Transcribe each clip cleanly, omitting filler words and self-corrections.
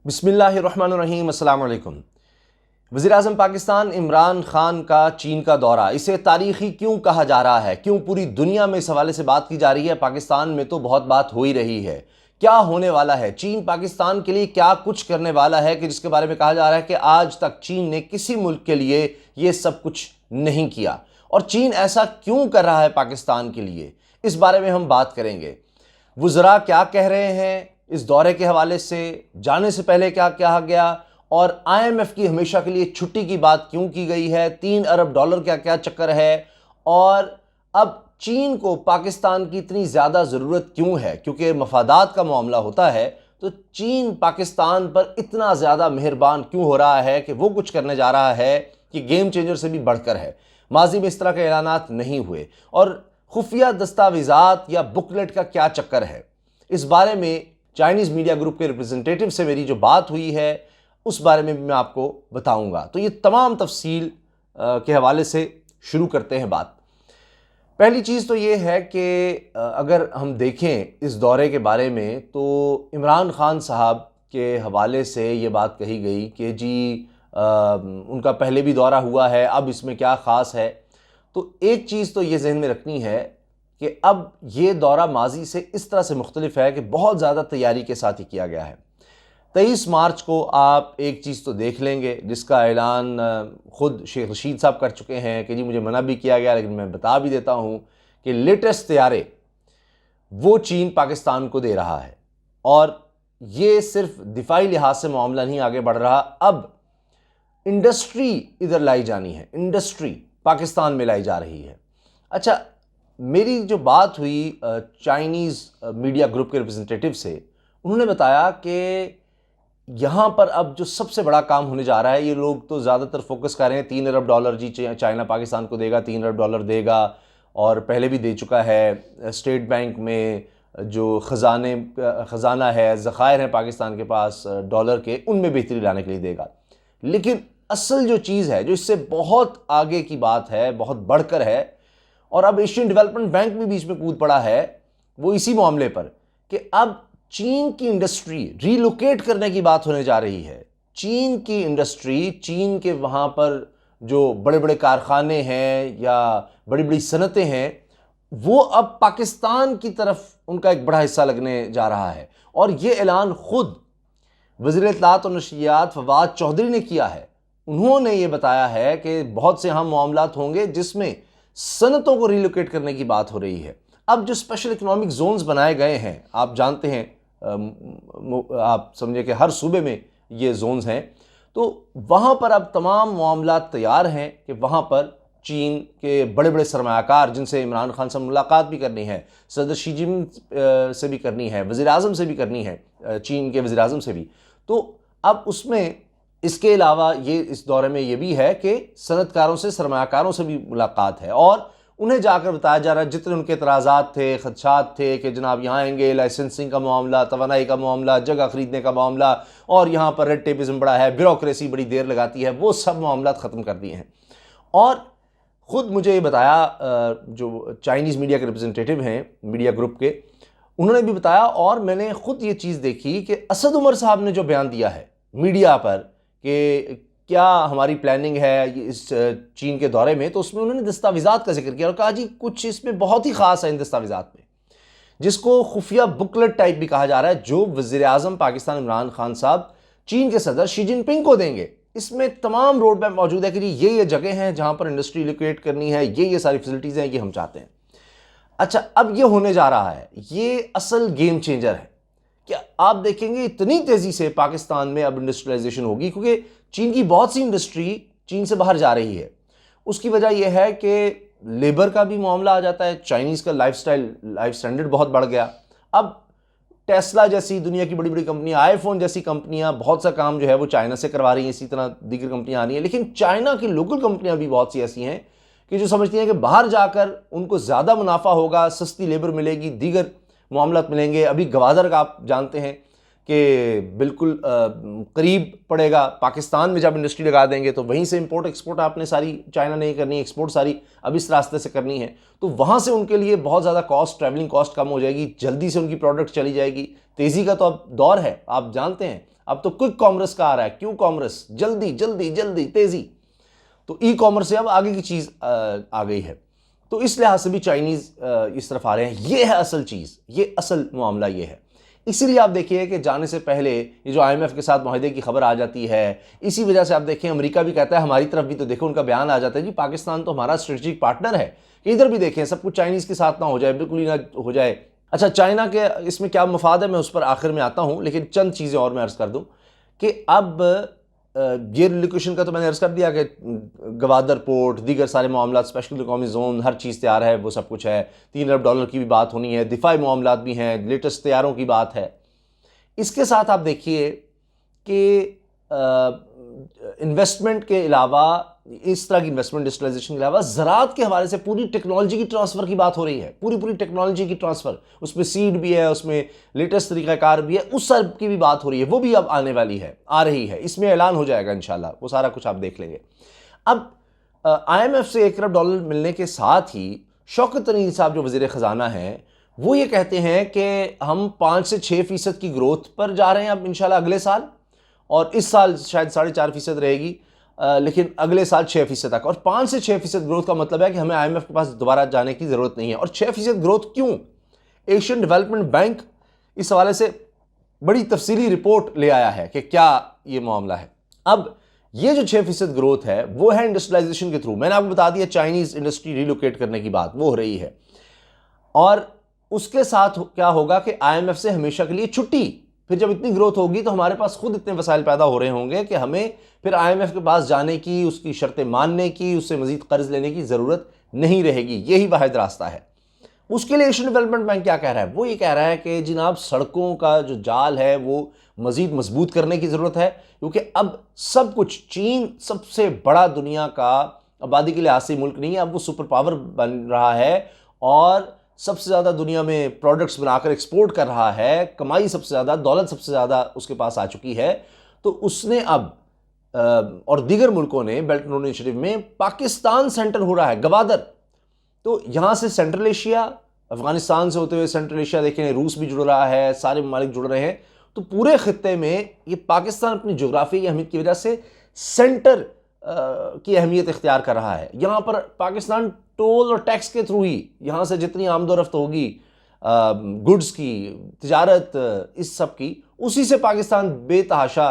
बिस्मिल्लाहिर्रहमानिर्रहीम, अस्सलाम वालेकुम। वज़ीर-ए-आज़म पाकिस्तान इमरान खान का चीन का दौरा, इसे तारीख़ी क्यों कहा जा रहा है? क्यों पूरी दुनिया में इस हवाले से बात की जा रही है? पाकिस्तान में तो बहुत बात हो ही रही है। क्या होने वाला है? चीन पाकिस्तान के लिए क्या कुछ करने वाला है कि जिसके बारे में कहा जा रहा है कि आज तक चीन ने किसी मुल्क के लिए ये सब कुछ नहीं किया। और चीन ऐसा क्यों कर रहा है पाकिस्तान के लिए, इस बारे में हम बात करेंगे। वुज़रा क्या कह रहे हैं इस दौरे के हवाले से, जाने से पहले क्या कहा गया, और IMF की हमेशा के लिए छुट्टी की बात क्यों की गई है, $3 अरब क्या क्या चक्कर है, और अब चीन को पाकिस्तान की इतनी ज़्यादा ज़रूरत क्यों है। क्योंकि मफादात का मामला होता है तो चीन पाकिस्तान पर इतना ज़्यादा मेहरबान क्यों हो रहा है कि वो कुछ करने जा रहा है कि गेम चेंजर से भी बढ़कर है। माजी में इस तरह के ऐलानात नहीं हुए, और खुफिया दस्तावेज़ात या बुकलेट का क्या चक्कर है, इस बारे में चाइनीज़ मीडिया ग्रुप के रिप्रेजेंटेटिव से मेरी जो बात हुई है उस बारे में भी मैं आपको बताऊंगा। तो ये तमाम तफसील के हवाले से शुरू करते हैं बात। पहली चीज़ तो ये है कि अगर हम देखें इस दौरे के बारे में, तो इमरान खान साहब के हवाले से ये बात कही गई कि जी उनका पहले भी दौरा हुआ है, अब इसमें क्या ख़ास है। तो एक चीज़ तो ये जहन में रखनी है कि अब ये दौरा माजी से इस तरह से मुख्तलिफ है कि बहुत ज़्यादा तैयारी के साथ ही किया गया है। 23 मार्च को आप एक चीज़ तो देख लेंगे जिसका ऐलान ख़ुद शेख रशीद साहब कर चुके हैं कि जी मुझे मना भी किया गया, लेकिन मैं बता भी देता हूँ कि लेटेस्ट तैयारे वो चीन पाकिस्तान को दे रहा है। और ये सिर्फ दिफाई लिहाज से मामला नहीं आगे बढ़ रहा, अब इंडस्ट्री इधर लाई जानी है, इंडस्ट्री पाकिस्तान में लाई जा रही है। अच्छा, मेरी जो बात हुई चाइनीज़ मीडिया ग्रुप के रिप्रेजेंटेटिव से, उन्होंने बताया कि यहाँ पर अब जो सबसे बड़ा काम होने जा रहा है, ये लोग तो ज़्यादातर फोकस कर रहे हैं $3 अरब जी चाइना पाकिस्तान को देगा, $3 अरब देगा, और पहले भी दे चुका है। स्टेट बैंक में जो ख़जाना है, ज़खायर हैं पाकिस्तान के पास डॉलर के, उनमें बेहतरी लाने के लिए देगा। लेकिन असल जो चीज़ है, जो इससे बहुत आगे की बात है, बहुत बढ़कर है, और अब एशियन डेवलपमेंट बैंक भी बीच में कूद पड़ा है, वो इसी मामले पर कि अब चीन की इंडस्ट्री रीलोकेट करने की बात होने जा रही है। चीन की इंडस्ट्री, चीन के वहाँ पर जो बड़े बड़े कारखाने हैं या बड़ी बड़ी सनतें हैं, वो अब पाकिस्तान की तरफ उनका एक बड़ा हिस्सा लगने जा रहा है। और ये ऐलान खुद वज़ीर इत्तलाआत और नशरियात फवाद चौधरी ने किया है। उन्होंने ये बताया है कि बहुत से अहम मामलात होंगे जिसमें सनतों को रिलोकेट करने की बात हो रही है। अब जो स्पेशल इकोनॉमिक जोन्स बनाए गए हैं, आप जानते हैं, आप समझे कि हर सूबे में ये जोन्स हैं, तो वहाँ पर अब तमाम मामलात तैयार हैं कि वहाँ पर चीन के बड़े बड़े सरमायाकार, जिनसे इमरान खान से मुलाकात भी करनी है, सदर शी जिनपिंग से भी करनी है, वज़ीर-ए-आज़म से भी करनी है, चीन के वज़ीर-ए-आज़म से भी, तो अब उसमें इसके अलावा ये इस दौरे में ये भी है कि सनतकारों से, सरमायाकारों से भी मुलाकात है, और उन्हें जाकर बताया जा रहा है जितने उनके एतराज़ात थे, खदशात थे कि जनाब यहाँ आएंगे, लाइसेंसिंग का मामला, तवानाई का मामला, जगह ख़रीदने का मामला, और यहाँ पर रेड टेपिज़म बड़ा है, ब्यूरोक्रेसी बड़ी देर लगाती है, वो सब मामला ख़त्म कर दिए हैं। और ख़ुद मुझे ये बताया जो चाइनीज़ मीडिया के रिप्रेजेंटेटिव हैं मीडिया ग्रुप के, उन्होंने भी बताया, और मैंने ख़ुद ये चीज़ देखी कि असद उमर साहब ने जो बयान दिया है मीडिया पर कि क्या हमारी प्लानिंग है इस चीन के दौरे में, तो उसमें उन्होंने दस्तावेज़ात का जिक्र किया और कहा जी कुछ इसमें बहुत ही ख़ास है इन दस्तावेज़ात में, जिसको खुफिया बुकलेट टाइप भी कहा जा रहा है, जो वज़ीर-ए-आज़म पाकिस्तान इमरान खान साहब चीन के सदर शी जिनपिंग को देंगे। इसमें तमाम रोड मैप मौजूद है कि ये जगह हैं जहाँ पर इंडस्ट्री रिलोकेट करनी है, ये सारी फैसिलिटीज़ हैं, ये हम चाहते हैं। अच्छा, अब ये होने जा रहा है, ये असल गेम चेंजर है। क्या आप देखेंगे इतनी तेज़ी से पाकिस्तान में अब इंडस्ट्रियलाइजेशन होगी, क्योंकि चीन की बहुत सी इंडस्ट्री चीन से बाहर जा रही है। उसकी वजह यह है कि लेबर का भी मामला आ जाता है, चाइनीज़ का लाइफ स्टैंडर्ड बहुत बढ़ गया। अब टेस्ला जैसी दुनिया की बड़ी बड़ी कंपनियां, आईफोन जैसी कंपनियां, बहुत सा काम जो है वो चाइना से करवा रही हैं, इसी तरह दीगर कंपनियां आ रही हैं। लेकिन चाइना की लोकल कंपनियां भी बहुत सी ऐसी हैं कि जो समझती हैं कि बाहर जाकर उनको ज़्यादा मुनाफा होगा, सस्ती लेबर मिलेगी, दीगर मामलात मिलेंगे। अभी गवादर का आप जानते हैं कि बिल्कुल करीब पड़ेगा, पाकिस्तान में जब इंडस्ट्री लगा देंगे तो वहीं से इंपोर्ट एक्सपोर्ट आपने सारी चाइना नहीं करनी, एक्सपोर्ट सारी अब इस रास्ते से करनी है, तो वहाँ से उनके लिए बहुत ज़्यादा कॉस्ट, ट्रैवलिंग कॉस्ट कम हो जाएगी, जल्दी से उनकी प्रोडक्ट चली जाएगी। तेज़ी का तो अब दौर है, आप जानते हैं, अब तो क्विक कॉमर्स का आ रहा है, क्यों कॉमर्स, जल्दी जल्दी जल्दी तेजी। तो ई कॉमर्स से अब आगे की चीज आ गई है। तो इस लिहाज से भी चाइनीज इस तरफ आ रहे हैं। ये है असल चीज, ये असल मामला ये है। इसीलिए आप देखिए कि जाने से पहले ये जो IMF के साथ मुआहदे की खबर आ जाती है, इसी वजह से आप देखें अमेरिका भी कहता है, हमारी तरफ भी तो देखो उनका बयान आ जाता है जी पाकिस्तान तो हमारा स्ट्रेटेजिक पार्टनर है, कि इधर भी देखें सब कुछ चाइनीज के साथ ना हो जाए, बिल्कुल ही ना हो जाए। अच्छा, चाइना के इसमें क्या मफाद है मैं उस पर आखिर में आता हूं, लेकिन चंद चीजें और मैं अर्ज कर दूं कि अब ये रिलोकेशन का तो मैंने अर्ज कर दिया कि गवादर पोर्ट, दीगर सारे मामला, स्पेशल इकोनॉमिक जोन, हर चीज़ तैयार है, वो सब कुछ है। $3 अरब की भी बात होनी है, दिफाई मामला भी हैं, लेटेस्ट तैयारों की बात है। इसके साथ आप देखिए कि इन्वेस्टमेंट के अलावा, इस तरह की इन्वेस्टमेंट डिजिटलाइजेशन के अलावा ज़राअत के हवाले से पूरी टेक्नोलॉजी की ट्रांसफ़र की बात हो रही है, पूरी टेक्नोलॉजी की ट्रांसफ़र, उसमें सीड भी है, उसमें लेटेस्ट तरीक़ाकार भी है, उस सब की भी बात हो रही है, वो भी अब आने वाली है, आ रही है, इसमें ऐलान हो जाएगा इंशाल्लाह, वो सारा कुछ आप देख लेंगे। अब IMF से $1 अरब मिलने के साथ ही शौकत तरीन साहब जो वज़ीर ख़जाना हैं, वो ये कहते हैं कि हम 5 से 6% की ग्रोथ पर जा रहे हैं अब इंशाल्लाह अगले साल, और इस साल शायद 4.5% रहेगी, लेकिन अगले साल 6% तक। और 5 से 6% ग्रोथ का मतलब है कि हमें IMF के पास दोबारा जाने की ज़रूरत नहीं है। और 6% ग्रोथ क्यों? एशियन डेवलपमेंट बैंक इस हवाले से बड़ी तफसीली रिपोर्ट ले आया है कि क्या ये मामला है। अब ये जो 6% ग्रोथ है वो है इंडस्ट्रियलाइजेशन के थ्रू। मैंने आपको बता दिया चाइनीज़ इंडस्ट्री रिलोकेट करने की बात वो हो रही है, और उसके साथ क्या होगा कि IMF से हमेशा के लिए छुट्टी। फिर जब इतनी ग्रोथ होगी तो हमारे पास खुद इतने वसाइल पैदा हो रहे होंगे कि हमें फिर IMF के पास जाने की, उसकी शर्तें मानने की, उससे मजीद कर्ज लेने की ज़रूरत नहीं रहेगी। यही वाहिद रास्ता है। उसके लिए एशियन डेवलपमेंट बैंक क्या कह रहा है? वो ये कह रहा है कि जनाब सड़कों का जो जाल है वो मजीद मजबूत करने की ज़रूरत है, क्योंकि अब सब कुछ, चीन सबसे बड़ा दुनिया का आबादी के लिहाज से मुल्क नहीं है, अब वो सुपर पावर बन रहा है और सबसे ज़्यादा दुनिया में प्रोडक्ट्स बनाकर एक्सपोर्ट कर रहा है, कमाई सबसे ज़्यादा, दौलत सबसे ज़्यादा उसके पास आ चुकी है। तो उसने अब और दीगर मुल्कों ने बेल्ट एंड रोड इनिशिएटिव में पाकिस्तान सेंटर हो रहा है, गवादर। तो यहाँ से सेंट्रल एशिया, अफगानिस्तान से होते हुए सेंट्रल एशिया देखें, रूस भी जुड़ रहा है, सारे ममालिक जुड़ रहे हैं। तो पूरे खित्ते में ये पाकिस्तान अपनी जोग्राफी की अहमियत की वजह से सेंटर की अहमियत इख्तियार कर रहा है। यहाँ पर पाकिस्तान टोल और टैक्स के थ्रू ही यहाँ से जितनी आमदोरफ्त होगी गुड्स की, तिजारत, इस सब की, उसी से पाकिस्तान बेतहाशा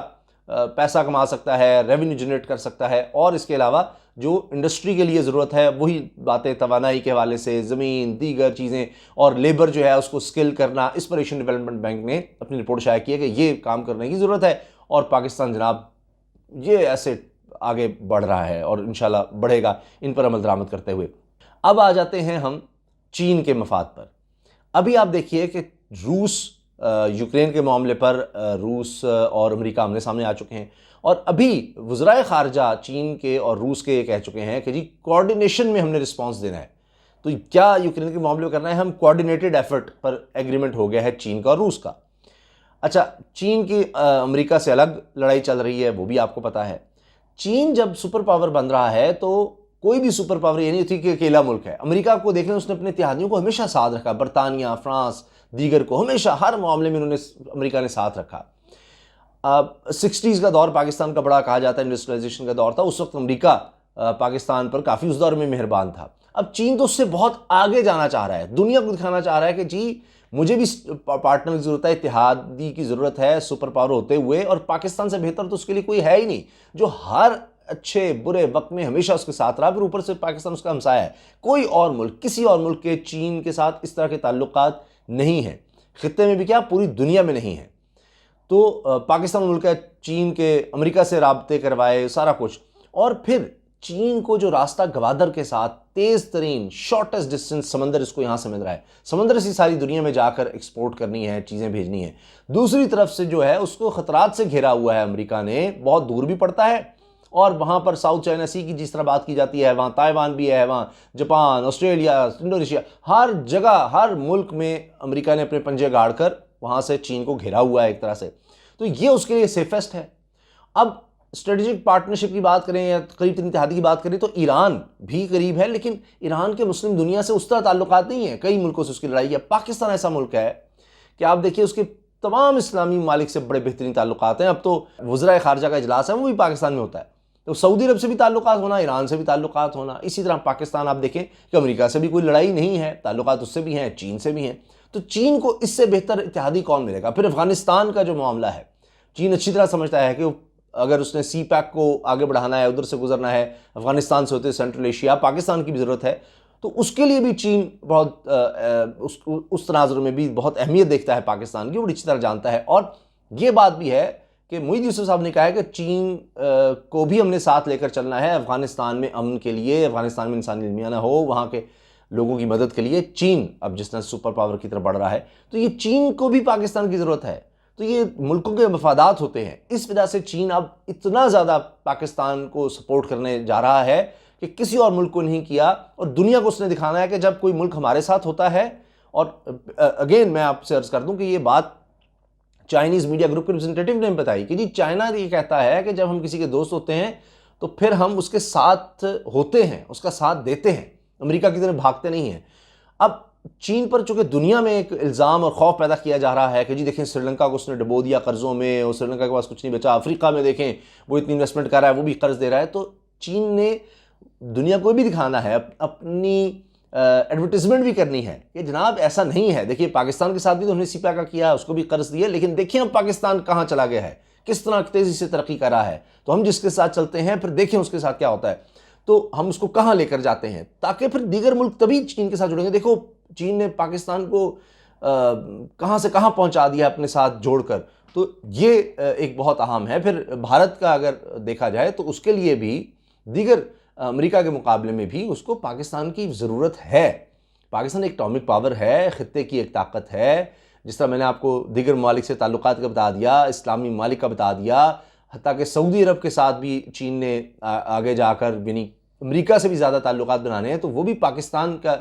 पैसा कमा सकता है, रेवेन्यू जनरेट कर सकता है। और इसके अलावा जो इंडस्ट्री के लिए ज़रूरत है वही बातें, तवानाई के हवाले से, ज़मीन, दीगर चीज़ें और लेबर जो है उसको स्किल करना, इस पर एशियन डेवलपमेंट बैंक ने अपनी रिपोर्ट शाया की है कि ये काम करने की ज़रूरत है। और पाकिस्तान जनाब ये ऐसे आगे बढ़ रहा है और इंशाल्लाह बढ़ेगा इन पर अमल दरामद करते हुए। अब आ जाते हैं हम चीन के मफाद पर। अभी आप देखिए कि रूस यूक्रेन के मामले पर रूस और अमेरिका आमने सामने आ चुके हैं, और अभी वज़राए ख़ारजा चीन के और रूस के ये कह चुके हैं कि जी कोऑर्डिनेशन में हमने रिस्पांस देना है। तो क्या यूक्रेन के मामले में करना है? हम कोऑर्डिनेटेड एफर्ट पर एग्रीमेंट हो गया है चीन का और रूस का। अच्छा, चीन की अमेरिका से अलग लड़ाई चल रही है, वो भी आपको पता है। चीन जब सुपर पावर बन रहा है तो कोई भी सुपर पावर ये नहीं थी कि अकेला मुल्क है। अमेरिका को देख लें, उसने अपने इत्तेहादियों को हमेशा साथ रखा, बरतानिया, फ्रांस, दीगर को हमेशा हर मामले में उन्होंने, अमेरिका ने साथ रखा। 60s का दौर पाकिस्तान का बड़ा कहा जाता है, इंडस्ट्रियलाइजेशन का दौर था, उस वक्त अमेरिका पाकिस्तान पर काफ़ी उस दौर में मेहरबान था। अब चीन तो उससे बहुत आगे जाना चाह रहा है, दुनिया को दिखाना चाह रहा है कि जी मुझे भी पार्टनर की ज़रूरत है, इत्तेहादी की ज़रूरत है सुपर पावर होते हुए, और पाकिस्तान से बेहतर तो उसके लिए कोई है ही नहीं, जो हर अच्छे बुरे वक्त में हमेशा उसके साथ रहा। फिर ऊपर से पाकिस्तान उसका हमसाया है। कोई और मुल्क, किसी और मुल्क के चीन के साथ इस तरह के ताल्लुकात नहीं हैं, खित्ते में भी क्या पूरी दुनिया में नहीं है। तो पाकिस्तान मुल्क है, चीन के अमेरिका से राब्ते करवाए सारा कुछ, और फिर चीन को जो रास्ता गवादर के साथ, तेज़ तरीन शॉर्टेस्ट डिस्टेंस समंदर इसको यहाँ से मिल रहा है, समंदर से सारी दुनिया में जाकर एक्सपोर्ट करनी है, चीज़ें भेजनी है। दूसरी तरफ से जो है उसको ख़तरात से घेरा हुआ है अमेरिका ने, बहुत दूर भी पड़ता है, और वहाँ पर साउथ चाइना सी की जिस तरह बात की जाती है, वहाँ ताइवान भी है, वहाँ जापान, ऑस्ट्रेलिया, इंडोनेशिया, हर जगह हर मुल्क में अमेरिका ने अपने पंजे गाड़ कर वहाँ से चीन को घेरा हुआ है एक तरह से। तो ये उसके लिए सेफेस्ट है। अब स्ट्रेटेजिक पार्टनरशिप की बात करें या करीब तरीन इत्तेहादी की बात करें तो ईरान भी करीब है, लेकिन ईरान के मुस्लिम दुनिया से उस तरह ताल्लुकात नहीं है, कई मुल्कों से उसकी लड़ाई है। पाकिस्तान ऐसा मुल्क है कि आप देखिए उसके तमाम इस्लामी ममालिक से बड़े बेहतरीन ताल्लुकात हैं। अब तो वज़राए ख़ारजा का इजलास है वो भी पाकिस्तान में होता है, तो सऊदी अरब से भी ताल्लुकात होना, ईरान से भी ताल्लुकात होना। इसी तरह पाकिस्तान आप देखें कि अमेरिका से भी कोई लड़ाई नहीं है, ताल्लुकात उससे भी हैं, चीन से भी हैं। तो चीन को इससे बेहतर इत्तेहादी कौन मिलेगा? फिर अफगानिस्तान का जो मामला है, चीन अच्छी तरह समझता है कि अगर उसने सी पैक को आगे बढ़ाना है, उधर से गुजरना है, अफगानिस्तान से होते सेंट्रल एशिया, पाकिस्तान की भी ज़रूरत है, तो उसके लिए भी चीन बहुत उस तनाजुर में भी बहुत अहमियत देखता है पाकिस्तान की, वो अच्छी तरह जानता है। और ये बात भी है कि मोईद यूसुफ साहब ने कहा है कि चीन को भी हमने साथ लेकर चलना है अफगानिस्तान में अमन के लिए, अफगानिस्तान में इंसानी मियाना हो, वहाँ के लोगों की मदद के लिए। चीन अब जिस तरह सुपर पावर की तरफ बढ़ रहा है, तो ये चीन को भी पाकिस्तान की ज़रूरत है। तो ये मुल्कों के मफादात होते हैं, इस वजह से चीन अब इतना ज़्यादा पाकिस्तान को सपोर्ट करने जा रहा है कि किसी और मुल्क को नहीं किया। और दुनिया को उसने दिखाना है कि जब कोई मुल्क हमारे साथ होता है, और अगेन मैं आपसे अर्ज़ कर दूं कि ये बात चाइनीज़ मीडिया ग्रुप के रिप्रेजेंटेटिव ने बताई कि जी चाइना ये कहता है कि जब हम किसी के दोस्त होते हैं तो फिर हम उसके साथ होते हैं, उसका साथ देते हैं, अमेरिका की तरह भागते नहीं हैं। अब चीन पर चूंकि दुनिया में एक इल्ज़ाम और खौफ पैदा किया जा रहा है कि जी देखें श्रीलंका को उसने डुबो दिया कर्ज़ों में, और श्रीलंका के पास कुछ नहीं बचा, अफ्रीका में देखें वो इतनी इन्वेस्टमेंट कर रहा है, वो भी कर्ज़ दे रहा है। तो चीन ने दुनिया को भी दिखाना है, अपनी एडवर्टीजमेंट भी करनी है कि जनाब ऐसा नहीं है। देखिए पाकिस्तान के साथ भी तो हमने सीपा का किया, उसको भी कर्ज दिया, लेकिन देखिए अब पाकिस्तान कहाँ चला गया है, किस तरह तेज़ी से तरक्की कर रहा है, तो हम जिसके साथ चलते हैं फिर देखें उसके साथ क्या होता है, तो हम उसको कहाँ लेकर जाते हैं, ताकि फिर दीगर मुल्क तभी चीन के साथ जुड़ेंगे। देखो चीन ने पाकिस्तान को कहाँ से कहाँ पहुँचा दिया अपने साथ जोड़कर, तो ये एक बहुत अहम है। फिर भारत का अगर देखा जाए तो उसके लिए भी दीगर अमेरिका के मुकाबले में भी उसको पाकिस्तान की ज़रूरत है। पाकिस्तान एक एटॉमिक पावर है, ख़ित्ते की एक ताकत है, जिस तरह मैंने आपको दीगर ममालिक से ताल्लुकात का बता दिया, इस्लामी ममालिक का बता दिया, हत्ता कि सऊदी अरब के साथ भी चीन ने आगे जाकर यानी अमेरिका से भी ज़्यादा ताल्लुकात बनाने हैं, तो वो भी पाकिस्तान का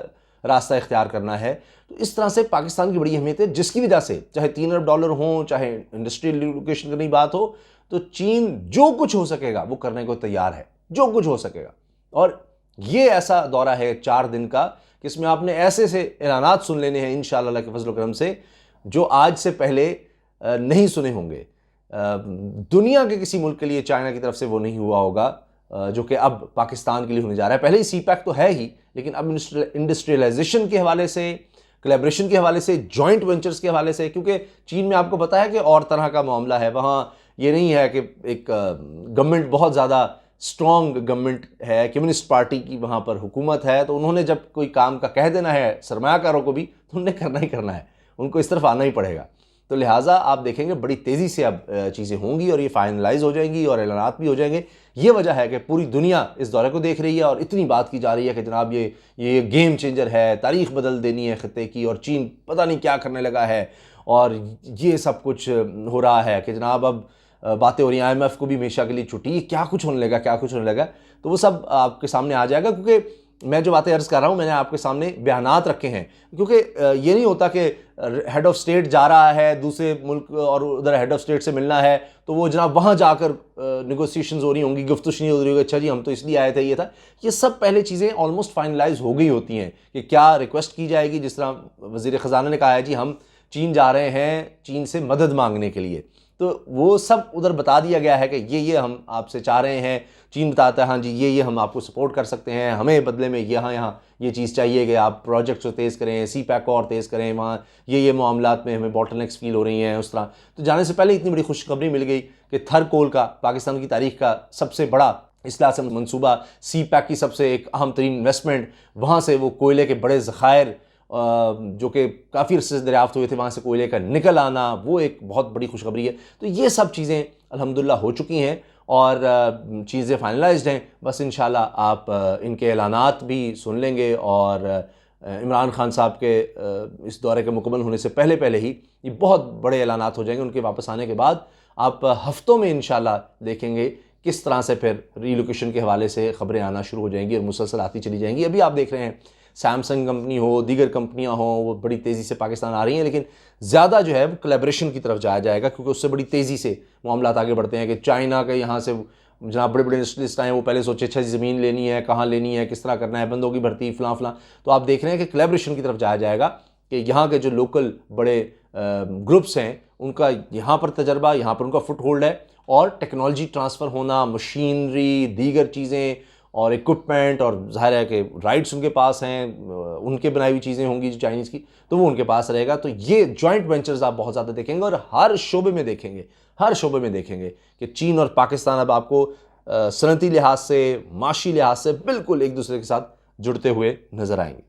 रास्ता इख्तियार करना है। तो इस तरह से पाकिस्तान की बड़ी अहमियत है, जिसकी वजह से चाहे $3 अरब हों, चाहे इंडस्ट्रियल रिलोकेशन करने की बात हो, तो चीन जो कुछ हो सकेगा वो करने को तैयार है, जो कुछ हो सकेगा। और ये ऐसा दौरा है 4 दिन का कि इसमें आपने ऐसे से ऐलानात सुन लेने हैं इंशाअल्लाह अल्लाह के फजल करम से, जो आज से पहले नहीं सुने होंगे। दुनिया के किसी मुल्क के लिए चाइना की तरफ से वो नहीं हुआ होगा, जो कि अब पाकिस्तान के लिए होने जा रहा है। पहले ही सी पैक तो है ही, लेकिन अब इंडस्ट्रियलाइजेशन के हवाले से, कोलैबोरेशन के हवाले से, जॉइंट वेंचर्स के हवाले से, क्योंकि चीन में आपको पता है कि और तरह का मामला है। वहाँ ये नहीं है कि एक गवर्नमेंट बहुत ज़्यादा स्ट्रॉन्ग गवर्नमेंट है, कम्युनिस्ट पार्टी की वहाँ पर हुकूमत है, तो उन्होंने जब कोई काम का कह देना है सरमायाकारों को भी, तो उन्हें करना ही करना है, उनको इस तरफ आना ही पड़ेगा। तो लिहाजा आप देखेंगे बड़ी तेज़ी से अब चीज़ें होंगी और ये फाइनलाइज हो जाएंगी और ऐलानात भी हो जाएंगे। ये वजह है कि पूरी दुनिया इस दौरे को देख रही है और इतनी बात की जा रही है कि जनाब ये गेम चेंजर है, तारीख बदल देनी है ख़ित्ते की, और चीन पता नहीं क्या करने लगा है, और ये सब कुछ हो रहा है कि जनाब अब बातें हो रही हैं IMF को भी हमेशा के लिए छुट्टी, क्या कुछ होने लगा, क्या कुछ होने लगा। तो वो सब आपके सामने आ जाएगा, क्योंकि मैं जो बातें अर्ज़ कर रहा हूँ मैंने आपके सामने बयानात रखे हैं। क्योंकि ये नहीं होता कि हेड ऑफ़ स्टेट जा रहा है दूसरे मुल्क और उधर हेड ऑफ़ स्टेट से मिलना है तो वो जनाब वहाँ जाकर नेगोशिएशंस हो रही होंगी, गुफ्तगू हो रही होगी, अच्छा जी हम तो इसलिए आए थे, ये था। ये सब पहले चीज़ें ऑलमोस्ट फाइनलाइज हो गई होती हैं कि क्या रिक्वेस्ट की जाएगी। जिस तरह वज़ीर ख़जाना ने कहा है जी हम चीन जा रहे हैं चीन से मदद मांगने के लिए, तो वो सब उधर बता दिया गया है कि ये हम आपसे चाह रहे हैं। चीन बताता है हाँ जी ये हम आपको सपोर्ट कर सकते हैं, हमें बदले में यहाँ ये चीज़ चाहिए कि आप प्रोजेक्ट्स को तेज़ करें, सी पैक को और तेज़ करें, वहाँ ये मामलात में हमें बॉटलनेक्स फील हो रही हैं। उस तरह तो जाने से पहले इतनी बड़ी खुशखबरी मिल गई कि थर कोल का पाकिस्तान की तारीख का सबसे बड़ा इसलिए से मनसूबा, सी पैक की सबसे एक अहम तरीन इन्वेस्टमेंट, वहाँ से वो कोयले के बड़े ज़खायर जो कि काफ़ी अरसे से दरियाफ्त हुए थे, वहाँ से कोयले का निकल आना, वो एक बहुत बड़ी खुशखबरी है। तो ये सब चीज़ें अल्हम्दुलिल्लाह हो चुकी हैं और चीज़ें फाइनलाइज्ड हैं। बस इंशाल्लाह आप इनके ऐलानात भी सुन लेंगे और इमरान खान साहब के इस दौरे के मुकम्मल होने से पहले ही ये बहुत बड़े ऐलानात हो जाएंगे। उनके वापस आने के बाद आप हफ्तों में इंशाल्लाह देखेंगे किस तरह से फिर रीलोकेशन के हवाले से ख़बरें आना शुरू हो जाएंगी और मुसलसल आती चली जाएंगी। अभी आप देख रहे हैं सैमसंग कंपनी हो, दीगर कंपनियां हों, वो बड़ी तेज़ी से पाकिस्तान आ रही हैं, लेकिन ज़्यादा जो है वो कोलैबोरेशन की तरफ जाया जाएगा, क्योंकि उससे बड़ी तेज़ी से मामला आगे बढ़ते हैं कि चाइना के यहाँ से जहाँ बड़े बड़े इंडस्ट्रियलिस्ट आए वो पहले सोचे अच्छा ज़मीन लेनी है, कहाँ लेनी है, किस तरह करना है, बंदों की भर्ती फलां। तो आप देख रहे हैं कि कोलैबोरेशन की तरफ जाया जाएगा कि यहाँ के जो लोकल बड़े ग्रुप्स हैं उनका यहाँ पर तजर्बा, यहाँ पर उनका फुट होल्ड है, और टेक्नोलॉजी ट्रांसफ़र होना, मशीनरी, दीगर चीज़ें और इक्विपमेंट, और ज़ाहिर है कि राइट्स उनके पास हैं, उनके बनाई हुई चीज़ें होंगी जो चाइनीज़ की, तो वो उनके पास रहेगा। तो ये जॉइंट वेंचर्स आप बहुत ज़्यादा देखेंगे, और हर शोबे में देखेंगे, हर शोबे में देखेंगे कि चीन और पाकिस्तान अब आपको सनती लिहाज से, माशी लिहाज से बिल्कुल एक दूसरे के साथ जुड़ते हुए नज़र आएंगे।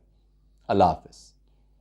अल्लाह हाफ़िज़।